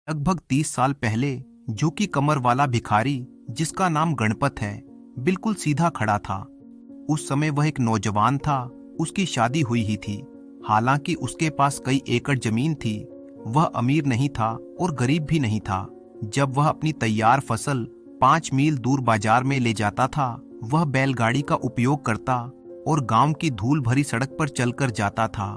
लगभग 30 साल पहले झुकी कमर वाला भिखारी, जिसका नाम गणपत है, बिल्कुल सीधा खड़ा था। उस समय वह एक नौजवान था। उसकी शादी हुई ही थी। हालांकि उसके पास कई एकड़ जमीन थी। वह अमीर नहीं था और गरीब भी नहीं था। जब वह अपनी तैयार फसल 5 मील दूर बाजार में ले जाता था, वह बैलगाड़ी का उपयोग करता और गांव की धूल भरी सड़क पर चलकर जाता था।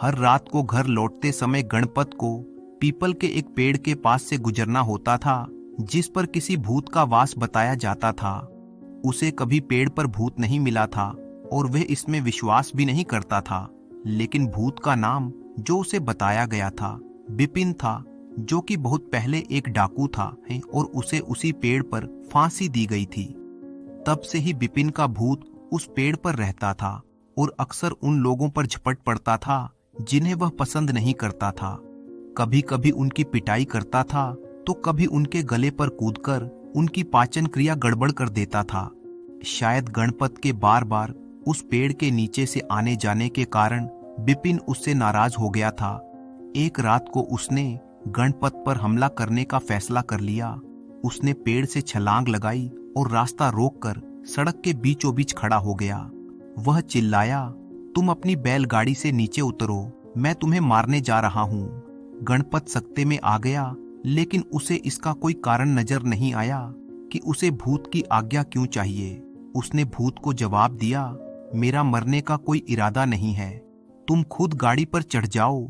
हर रात को घर लौटते समय गणपत को पीपल के एक पेड़ के पास से गुजरना होता था, जिस पर किसी भूत का वास बताया जाता था। उसे कभी पेड़ पर भूत नहीं मिला था और वह इसमें विश्वास भी नहीं करता था। लेकिन भूत का नाम जो उसे बताया गया था बिपिन था, जो कि बहुत पहले एक डाकू था और उसे उसी पेड़ पर फांसी दी गई थी। तब से ही बिपिन का भूत उस पेड़ पर रहता था और अक्सर उन लोगों पर झपट पड़ता था जिन्हें वह पसंद नहीं करता था। कभी कभी उनकी पिटाई करता था तो कभी उनके गले पर कूदकर उनकी पाचन क्रिया गड़बड़ कर देता था। शायद गणपत के बार बार उस पेड़ के नीचे से आने जाने के कारण बिपिन उससे नाराज हो गया था। एक रात को उसने गणपत पर हमला करने का फैसला कर लिया। उसने पेड़ से छलांग लगाई और रास्ता रोककर सड़क के बीचों बीच खड़ा हो गया। वह चिल्लाया, तुम अपनी बैलगाड़ी से नीचे उतरो, मैं तुम्हें मारने जा रहा हूँ। गणपत सकते में आ गया, लेकिन उसे इसका कोई कारण नजर नहीं आया कि उसे भूत की आज्ञा क्यों चाहिए। उसने भूत को जवाब दिया, मेरा मरने का कोई इरादा नहीं है, तुम खुद गाड़ी पर चढ़ जाओ।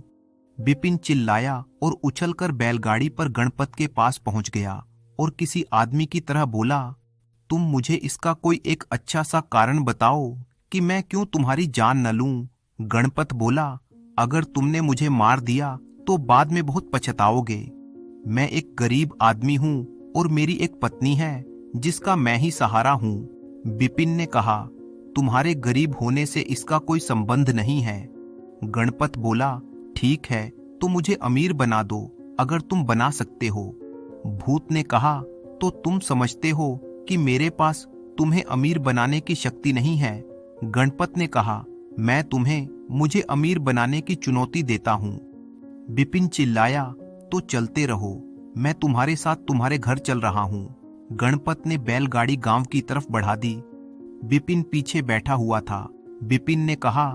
बिपिन चिल्लाया और उछलकर बैलगाड़ी पर गणपत के पास पहुंच गया और किसी आदमी की तरह बोला, तुम मुझे इसका कोई एक अच्छा सा कारण बताओ कि मैं क्यों तुम्हारी जान न लूं। गणपत बोला, अगर तुमने मुझे मार दिया तो बाद में बहुत पछताओगे। मैं एक गरीब आदमी हूँ और मेरी एक पत्नी है जिसका मैं ही सहारा हूँ। बिपिन ने कहा, तुम्हारे गरीब होने से इसका कोई संबंध नहीं है। गणपत बोला, ठीक है, तो मुझे अमीर बना दो अगर तुम बना सकते हो। भूत ने कहा, तो तुम समझते हो कि मेरे पास तुम्हें अमीर बनाने की शक्ति नहीं है। गणपत ने कहा, मैं तुम्हें मुझे अमीर बनाने की चुनौती देता हूँ। बिपिन चिल्लाया, तो चलते रहो, मैं तुम्हारे साथ तुम्हारे घर चल रहा हूँ। गणपत ने बैलगाड़ी गांव की तरफ बढ़ा दी। बिपिन पीछे बैठा हुआ था। बिपिन ने कहा,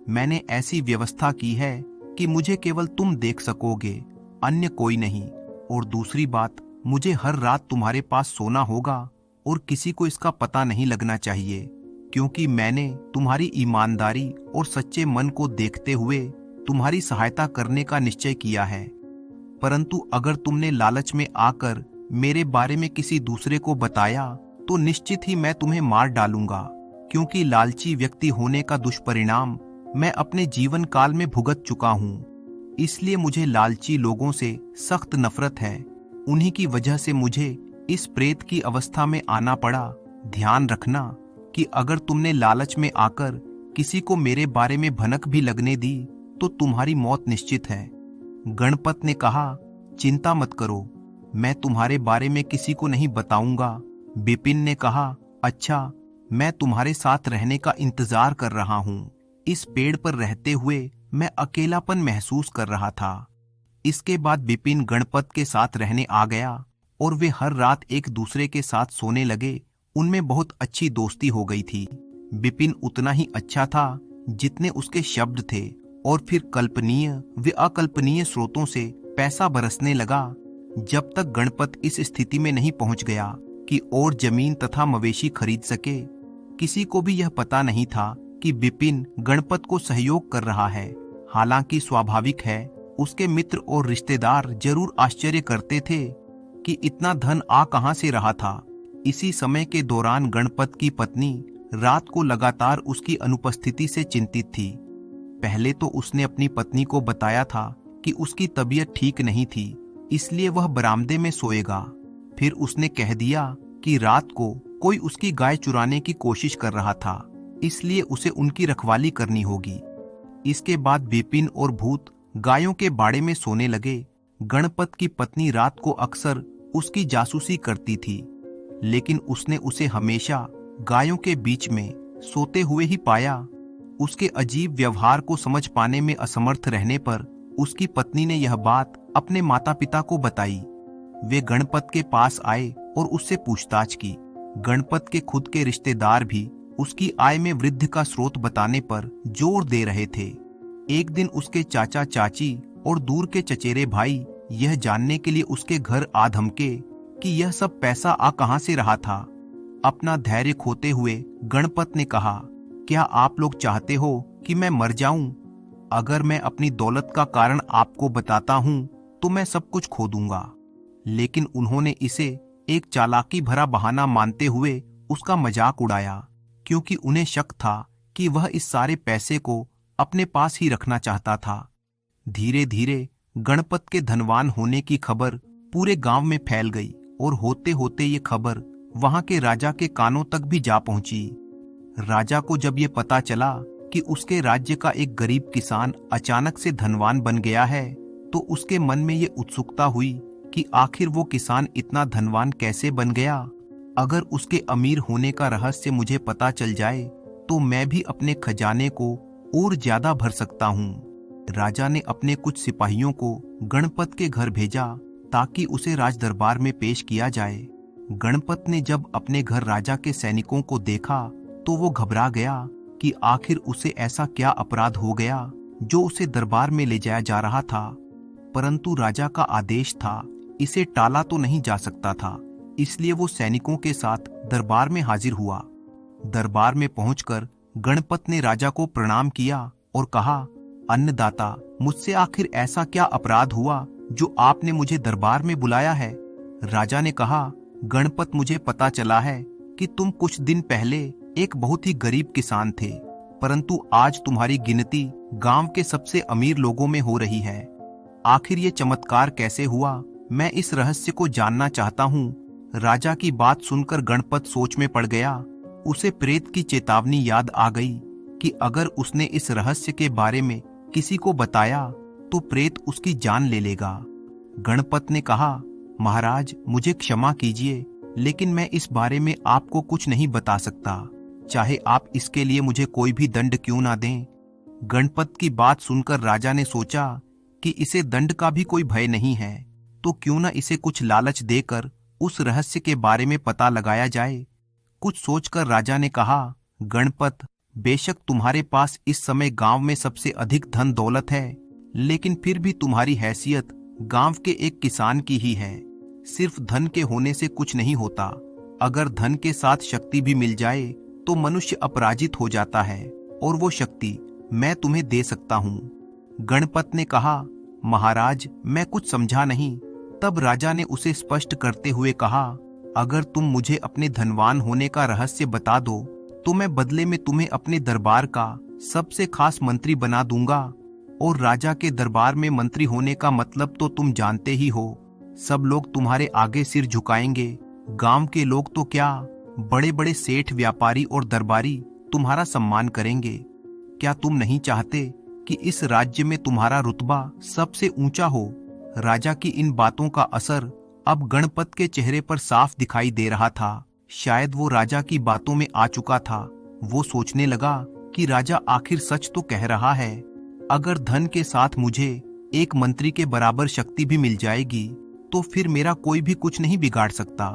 मैंने ऐसी व्यवस्था की है कि मुझे केवल तुम देख सकोगे, अन्य कोई नहीं। और दूसरी बात, मुझे हर रात तुम्हारे पास सोना होगा और किसी को इसका पता नहीं लगना चाहिए, क्योंकि मैंने तुम्हारी ईमानदारी और सच्चे मन को देखते हुए तुम्हारी सहायता करने का निश्चय किया है। परंतु अगर तुमने लालच में आकर मेरे बारे में किसी दूसरे को बताया तो निश्चित ही मैं तुम्हें मार डालूंगा, क्योंकि लालची व्यक्ति होने का दुष्परिणाम मैं अपने जीवन काल में भुगत चुका हूँ। इसलिए मुझे लालची लोगों से सख्त नफरत है। उन्हीं की वजह से मुझे इस प्रेत की अवस्था में आना पड़ा। ध्यान रखना कि अगर तुमने लालच में आकर किसी को मेरे बारे में भनक भी लगने दी तो तुम्हारी मौत निश्चित है। गणपत ने कहा, चिंता मत करो, मैं तुम्हारे बारे में किसी को नहीं बताऊंगा। बिपिन ने कहा, अच्छा, मैं तुम्हारे साथ रहने का इंतजार कर रहा हूँ। इस पेड़ पर रहते हुए मैं अकेलापन महसूस कर रहा था। इसके बाद बिपिन गणपत के साथ रहने आ गया और वे हर रात एक दूसरे के साथ सोने लगे। उनमें बहुत अच्छी दोस्ती हो गई थी। बिपिन उतना ही अच्छा था जितने उसके शब्द थे, और फिर कल्पनीय व अकल्पनीय स्रोतों से पैसा बरसने लगा, जब तक गणपत इस स्थिति में नहीं पहुंच गया कि और जमीन तथा मवेशी खरीद सके। किसी को भी यह पता नहीं था कि बिपिन गणपत को सहयोग कर रहा है। हालांकि स्वाभाविक है, उसके मित्र और रिश्तेदार जरूर आश्चर्य करते थे कि इतना धन आ कहां से रहा था। इसी समय के दौरान गणपत की पत्नी रात को लगातार उसकी अनुपस्थिति से चिंतित थी। पहले तो उसने अपनी पत्नी को बताया था कि उसकी तबीयत ठीक नहीं थी, इसलिए वह बरामदे में सोएगा। फिर उसने कह दिया कि रात को कोई उसकी गाय चुराने की कोशिश कर रहा था, इसलिए उसे उनकी रखवाली करनी होगी। इसके बाद बिपिन और भूत गायों के बाड़े में सोने लगे। गणपत की पत्नी रात को अक्सर उसकी जासूसी करती थी, लेकिन उसने उसे हमेशा गायों के बीच में सोते हुए ही पाया। उसके अजीब व्यवहार को समझ पाने में असमर्थ रहने पर उसकी पत्नी ने यह बात अपने माता पिता को बताई। वे गणपत के पास आए और उससे पूछताछ की। गणपत के खुद के रिश्तेदार भी उसकी आय में वृद्धि का स्रोत बताने पर जोर दे रहे थे। एक दिन उसके चाचा चाची और दूर के चचेरे भाई यह जानने के लिए उसके घर आ धमके कि यह सब पैसा आ कहां से रहा था। अपना धैर्य खोते हुए गणपत ने कहा, क्या आप लोग चाहते हो कि मैं मर जाऊं? अगर मैं अपनी दौलत का कारण आपको बताता हूं तो मैं सब कुछ खो दूंगा। लेकिन उन्होंने इसे एक चालाकी भरा बहाना मानते हुए उसका मजाक उड़ाया, क्योंकि उन्हें शक था कि वह इस सारे पैसे को अपने पास ही रखना चाहता था। धीरे धीरे गणपत के धनवान होने की खबर पूरे गांव में फैल गई और होते होते ये खबर वहां के राजा के कानों तक भी जा पहुंची। राजा को जब ये पता चला कि उसके राज्य का एक गरीब किसान अचानक से धनवान बन गया है, तो उसके मन में ये उत्सुकता हुई कि आखिर वो किसान इतना धनवान कैसे बन गया। अगर उसके अमीर होने का रहस्य मुझे पता चल जाए तो मैं भी अपने खजाने को और ज्यादा भर सकता हूँ। राजा ने अपने कुछ सिपाहियों को गणपत के घर भेजा ताकि उसे राजदरबार में पेश किया जाए। गणपत ने जब अपने घर राजा के सैनिकों को देखा तो वो घबरा गया कि आखिर उसे ऐसा क्या अपराध हो गया जो उसे दरबार में ले जाया जा रहा था। परंतु राजा का आदेश था, इसे टाला तो नहीं जा सकता था, इसलिए वो सैनिकों के साथ दरबार में हाजिर हुआ। दरबार में पहुंचकर गणपत ने राजा को प्रणाम किया और कहा, अन्नदाता, मुझसे आखिर ऐसा क्या अपराध हुआ जो आपने मुझे दरबार में बुलाया है? राजा ने कहा, गणपत, मुझे पता चला है कि तुम कुछ दिन पहले एक बहुत ही गरीब किसान थे, परंतु आज तुम्हारी गिनती गांव के सबसे अमीर लोगों में हो रही है। आखिर ये चमत्कार कैसे हुआ? मैं इस रहस्य को जानना चाहता हूँ। राजा की बात सुनकर गणपत सोच में पड़ गया। उसे प्रेत की चेतावनी याद आ गई कि अगर उसने इस रहस्य के बारे में किसी को बताया तो प्रेत उसकी जान ले लेगा। गणपत ने कहा, महाराज, मुझे क्षमा कीजिए, लेकिन मैं इस बारे में आपको कुछ नहीं बता सकता, चाहे आप इसके लिए मुझे कोई भी दंड क्यों ना दें। गणपत की बात सुनकर राजा ने सोचा कि इसे दंड का भी कोई भय नहीं है, तो क्यों ना इसे कुछ लालच देकर उस रहस्य के बारे में पता लगाया जाए। कुछ सोचकर राजा ने कहा, गणपत, बेशक तुम्हारे पास इस समय गांव में सबसे अधिक धन दौलत है, लेकिन फिर भी तुम्हारी हैसियत गांव के एक किसान की ही है। सिर्फ धन के होने से कुछ नहीं होता, अगर धन के साथ शक्ति भी मिल जाए तो मनुष्य अपराजित हो जाता है, और वो शक्ति मैं तुम्हें दे सकता हूँ। गणपत ने कहा, महाराज, मैं कुछ समझा नहीं। तब राजा ने उसे स्पष्ट करते हुए कहा, अगर तुम मुझे अपने धनवान होने का रहस्य बता दो तो मैं बदले में तुम्हें अपने दरबार का सबसे खास मंत्री बना दूंगा। और राजा के दरबार में मंत्री होने का मतलब तो तुम जानते ही हो, सब लोग तुम्हारे आगे सिर झुकाएंगे। गांव के लोग तो क्या, बड़े बड़े सेठ, व्यापारी और दरबारी तुम्हारा सम्मान करेंगे। क्या तुम नहीं चाहते कि इस राज्य में तुम्हारा रुतबा सबसे ऊंचा हो? राजा की इन बातों का असर अब गणपत के चेहरे पर साफ दिखाई दे रहा था। शायद वो राजा की बातों में आ चुका था। वो सोचने लगा कि राजा आखिर सच तो कह रहा है। अगर धन के साथ मुझे एक मंत्री के बराबर शक्ति भी मिल जाएगी तो फिर मेरा कोई भी कुछ नहीं बिगाड़ सकता।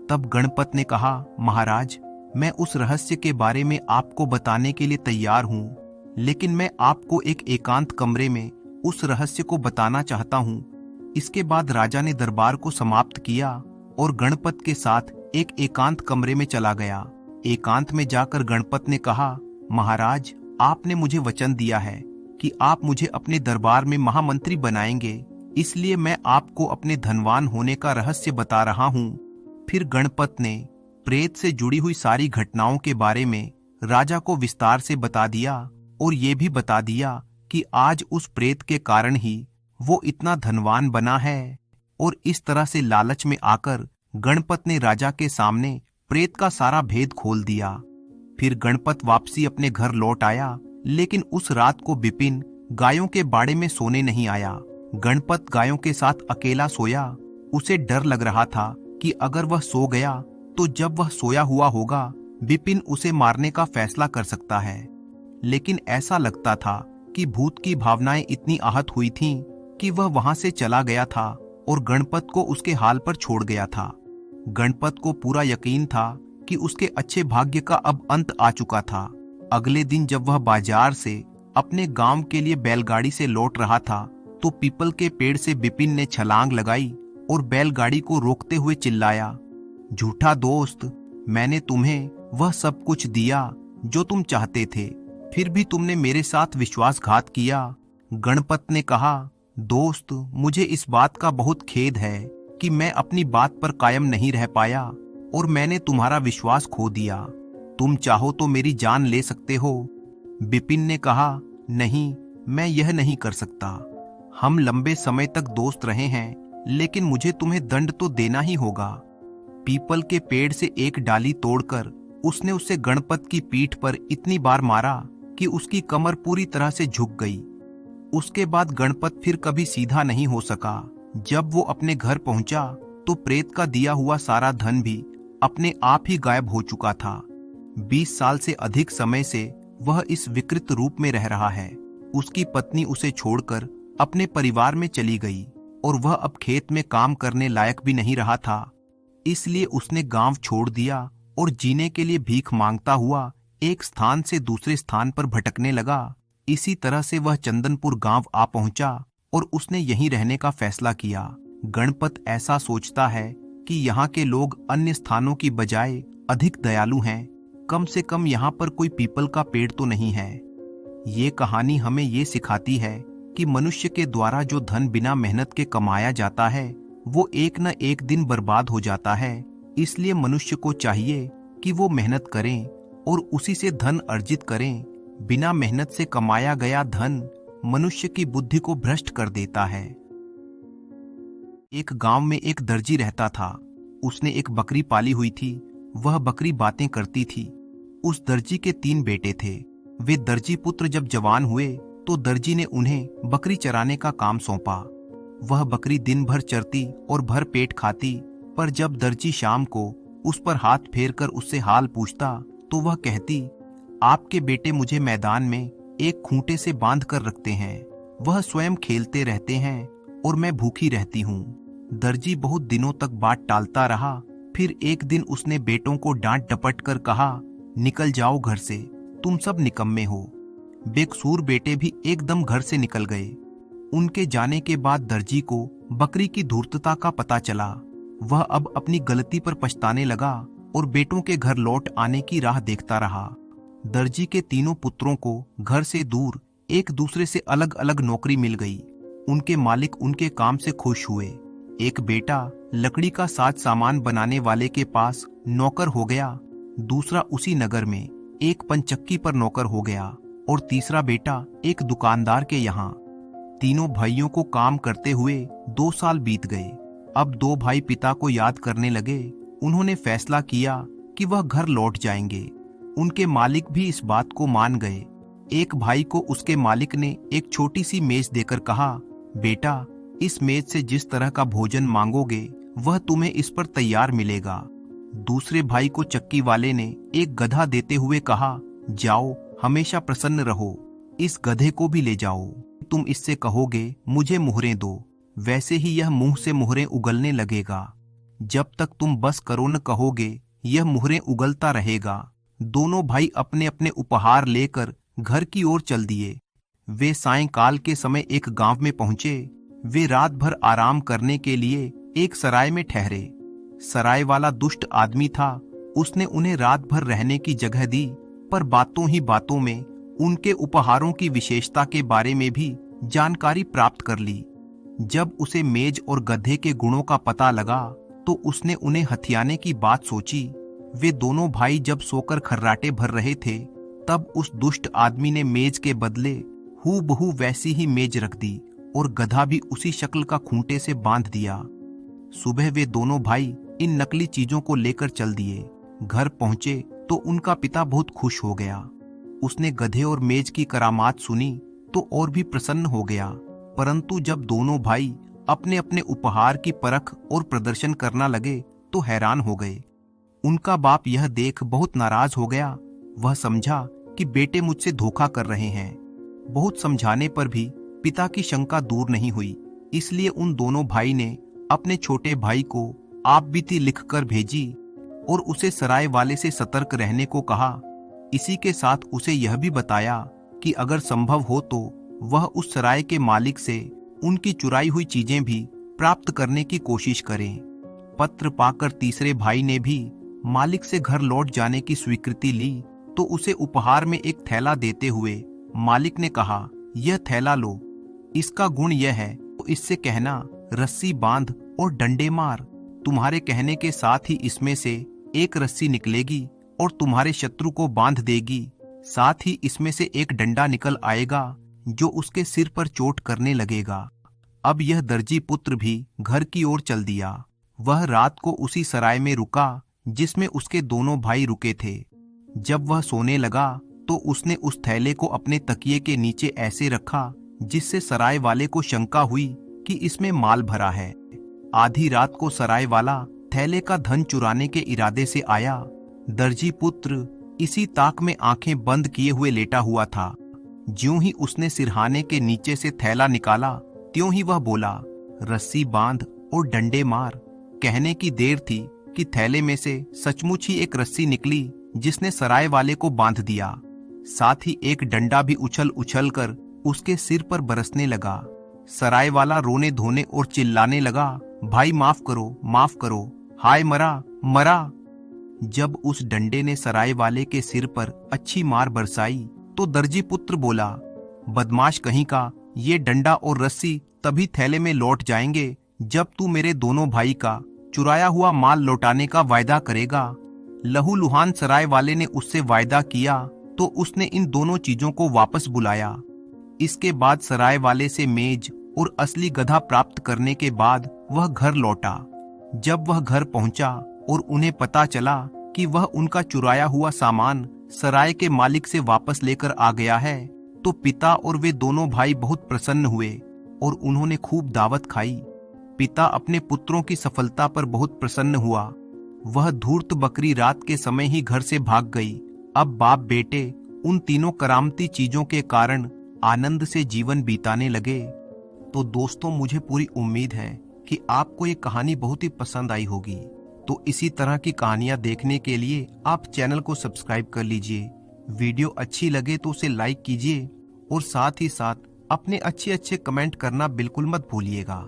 तब गणपत ने कहा, महाराज, मैं उस रहस्य के बारे में आपको बताने के लिए तैयार हूँ, लेकिन मैं आपको एक एकांत कमरे में उस रहस्य को बताना चाहता हूँ। इसके बाद राजा ने दरबार को समाप्त किया और गणपत के साथ एक एकांत कमरे में चला गया। एकांत में जाकर गणपत ने कहा, महाराज, आपने मुझे वचन दिया है कि आप मुझे अपने दरबार में महामंत्री बनाएंगे, इसलिए मैं आपको अपने धनवान होने का रहस्य बता रहा हूँ। फिर गणपत ने प्रेत से जुड़ी हुई सारी घटनाओं के बारे में राजा को विस्तार से बता दिया और ये भी बता दिया कि आज उस प्रेत के कारण ही वो इतना धनवान बना है। और इस तरह से लालच में आकर गणपत ने राजा के सामने प्रेत का सारा भेद खोल दिया। फिर गणपत वापसी अपने घर लौट आया, लेकिन उस रात को बिपिन गायों के बाड़े में सोने नहीं आया। गणपत गायों के साथ अकेला सोया। उसे डर लग रहा था कि अगर वह सो गया तो जब वह सोया हुआ होगा बिपिन उसे मारने का फैसला कर सकता है। लेकिन ऐसा लगता था कि भूत की भावनाएं इतनी आहत हुई थीं कि वह वहां से चला गया था और गणपत को उसके हाल पर छोड़ गया था। गणपत को पूरा यकीन था कि उसके अच्छे भाग्य का अब अंत आ चुका था। अगले दिन जब वह बाजार से अपने गांव के लिए बैलगाड़ी से लौट रहा था तो पीपल के पेड़ से बिपिन ने छलांग लगाई और बैलगाड़ी को रोकते हुए चिल्लाया, झूठा दोस्त, मैंने तुम्हें वह सब कुछ दिया जो तुम चाहते थे, फिर भी तुमने मेरे साथ विश्वासघात किया। गणपत ने कहा, दोस्त, मुझे इस बात का बहुत खेद है कि मैं अपनी बात पर कायम नहीं रह पाया और मैंने तुम्हारा विश्वास खो दिया। तुम चाहो तो मेरी जान ले सकते हो। बिपिन ने कहा, नहीं, मैं यह नहीं कर सकता। हम लंबे समय तक दोस्त रहे हैं, लेकिन मुझे तुम्हें दंड तो देना ही होगा। पीपल के पेड़ से एक डाली तोड़कर उसने उसे गणपत की पीठ पर इतनी बार मारा कि उसकी कमर पूरी तरह से झुक गई। उसके बाद गणपत फिर कभी सीधा नहीं हो सका। जब वो अपने घर पहुंचा तो प्रेत का दिया हुआ सारा धन भी अपने आप ही गायब हो चुका था। 20 साल से अधिक समय से वह इस विकृत रूप में रह रहा है। उसकी पत्नी उसे छोड़कर अपने परिवार में चली गई और वह अब खेत में काम करने लायक भी नहीं रहा था। इसलिए उसने गांव छोड़ दिया और जीने के लिए भीख मांगता हुआ एक स्थान से दूसरे स्थान पर भटकने लगा। इसी तरह से वह चंदनपुर गांव आ पहुंचा और उसने यहीं रहने का फैसला किया। गणपत ऐसा सोचता है कि यहाँ के लोग अन्य स्थानों की बजाय अधिक दयालु हैं। कम से कम यहाँ पर कोई पीपल का पेड़ तो नहीं है। ये कहानी हमें ये सिखाती है कि मनुष्य के द्वारा जो धन बिना मेहनत के कमाया जाता है वो एक न एक दिन बर्बाद हो जाता है। इसलिए मनुष्य को चाहिए कि वो मेहनत करें और उसी से धन अर्जित करें। बिना मेहनत से कमाया गया धन मनुष्य की बुद्धि को भ्रष्ट कर देता है। एक गांव में एक दर्जी रहता था। उसने एक बकरी पाली हुई थी। वह बकरी बातें करती थी। उस दर्जी के 3 बेटे थे। वे दर्जी पुत्र जब जवान हुए तो दर्जी ने उन्हें बकरी चराने का काम सौंपा। वह बकरी दिन भर चरती और भर पेट खाती, पर जब दर्जी शाम को उस पर हाथ फेर कर उससे हाल पूछता तो वह कहती, आपके बेटे मुझे मैदान में एक खूंटे से बांध कर रखते हैं। वह स्वयं खेलते रहते हैं और मैं भूखी रहती हूँ। दर्जी बहुत दिनों तक बात टालता रहा। फिर एक दिन उसने बेटों को डांट डपट कर कहा, निकल जाओ घर से, तुम सब निकम्मे हो। बेकसूर बेटे भी एकदम घर से निकल गए। उनके जाने के बाद दर्जी को बकरी की धूर्तता का पता चला। वह अब अपनी गलती पर पछताने लगा और बेटों के घर लौट आने की राह देखता रहा। दर्जी के 3 पुत्रों को घर से दूर एक दूसरे से अलग अलग नौकरी मिल गई। उनके मालिक उनके काम से खुश हुए। एक बेटा लकड़ी का साज सामान बनाने वाले के पास नौकर हो गया, दूसरा उसी नगर में एक पंचक्की पर नौकर हो गया और तीसरा बेटा एक दुकानदार के यहाँ। तीनों भाइयों को काम करते हुए 2 साल बीत गए। अब 2 भाई पिता को याद करने लगे। उन्होंने फैसला किया कि वह घर लौट जाएंगे। उनके मालिक भी इस बात को मान गए। एक भाई को उसके मालिक ने एक छोटी सी मेज देकर कहा, बेटा, इस मेज से जिस तरह का भोजन मांगोगे वह तुम्हें इस पर तैयार मिलेगा। दूसरे भाई को चक्की वाले ने एक गधा देते हुए कहा, जाओ, हमेशा प्रसन्न रहो, इस गधे को भी ले जाओ। तुम इससे कहोगे मुझे मुहरें दो, वैसे ही यह मुंह से मुहरें उगलने लगेगा। जब तक तुम बस करो न कहोगे यह मुहरें उगलता रहेगा। दोनों भाई अपने अपने उपहार लेकर घर की ओर चल दिए। वे सायंकाल के समय एक गांव में पहुंचे। वे रात भर आराम करने के लिए एक सराय में ठहरे। सराय वाला दुष्ट आदमी था। उसने उन्हें रात भर रहने की जगह दी, पर बातों ही बातों में उनके उपहारों की विशेषता के बारे में भी जानकारी प्राप्त कर ली। जब उसे मेज और गधे के गुणों का पता लगा तो उसने उन्हें हथियाने की बात सोची। वे दोनों भाई जब सोकर खर्राटे भर रहे थे तब उस दुष्ट आदमी ने मेज के बदले हूबहू वैसी ही मेज रख दी और गधा भी उसी शक्ल का खूंटे से बांध दिया। सुबह वे दोनों भाई इन नकली चीजों को लेकर चल दिए। घर पहुंचे तो उनका पिता बहुत खुश हो गया। उसने गधे और मेज की करामात सुनी तो और भी प्रसन्न हो गया। परंतु जब दोनों भाई अपने अपने उपहार की परख और प्रदर्शन करना लगे तो हैरान हो गए। उनका बाप यह देख बहुत नाराज हो गया। वह समझा कि बेटे मुझसे धोखा कर रहे हैं। बहुत समझाने पर भी पिता की शंका दूर नहीं हुई। इसलिए उन दोनों भाई ने अपने छोटे भाई को आप बीती लिखकर भेजी और उसे सराय वाले से सतर्क रहने को कहा। इसी के साथ उसे यह भी बताया कि अगर संभव हो तो वह उस सराय के मालिक से उनकी चुराई हुई चीजें भी प्राप्त करने की कोशिश करें। पत्र पाकर तीसरे भाई ने भी मालिक से घर लौट जाने की स्वीकृति ली तो उसे उपहार में एक थैला देते हुए मालिक ने कहा, यह थैला लो, इसका गुण यह है तो इससे कहना रस्सी बांध और डंडे मार। तुम्हारे कहने के साथ ही इसमें से एक रस्सी निकलेगी और तुम्हारे शत्रु को बांध देगी, साथ ही इसमें से एक डंडा निकल आएगा जो उसके सिर पर चोट करने लगेगा। अब यह दर्जी पुत्र भी घर की ओर चल दिया। वह रात को उसी सराय में रुका जिसमें उसके दोनों भाई रुके थे। जब वह सोने लगा तो उसने उस थैले को अपने तकिए के नीचे ऐसे रखा जिससे सराय वाले को शंका हुई कि इसमें माल भरा है। आधी रात को सराय वाला थैले का धन चुराने के इरादे से आया। दर्जी पुत्र इसी ताक में आंखें बंद किए हुए लेटा हुआ था। ज्यों ही उसने सिरहाने के नीचे से थैला निकाला त्यों ही वह बोला, रस्सी बांध और डंडे मार। कहने की देर थी कि थैले में से सचमुच ही एक रस्सी निकली जिसने सराय वाले को बांध दिया। साथ ही एक डंडा भी उछल उछल कर उसके सिर पर बरसने लगा। सराय वाला रोने धोने और चिल्लाने लगा, भाई माफ करो, हाय मरा मरा। जब उस डंडे ने सराय वाले के सिर पर अच्छी मार बरसाई तो दर्जी पुत्र बोला, बदमाश कहीं का, ये डंडा और रस्सी तभी थैले में लौट जाएंगे जब तू मेरे दोनों भाई का चुराया हुआ माल लौटाने का वायदा करेगा। लहूलुहान सराय वाले ने उससे वायदा किया तो उसने इन दोनों चीजों को वापस बुलाया। इसके बाद सराय वाले से मेज और असली गधा प्राप्त करने के बाद वह घर लौटा। जब वह घर पहुंचा और उन्हें पता चला कि वह उनका चुराया हुआ सामान सराय के मालिक से वापस लेकर आ गया है तो पिता और वे दोनों भाई बहुत प्रसन्न हुए और उन्होंने खूब दावत खाई। पिता अपने पुत्रों की सफलता पर बहुत प्रसन्न हुआ। वह धूर्त बकरी रात के समय ही घर से भाग गई। अब बाप बेटे उन तीनों करामती चीजों के कारण आनंद से जीवन बीताने लगे। तो दोस्तों, मुझे पूरी उम्मीद है कि आपको ये कहानी बहुत ही पसंद आई होगी। तो इसी तरह की कहानियां देखने के लिए आप चैनल को सब्सक्राइब कर लीजिए। वीडियो अच्छी लगे तो उसे लाइक कीजिए और साथ ही साथ अपने अच्छे कमेंट करना बिल्कुल मत भूलिएगा।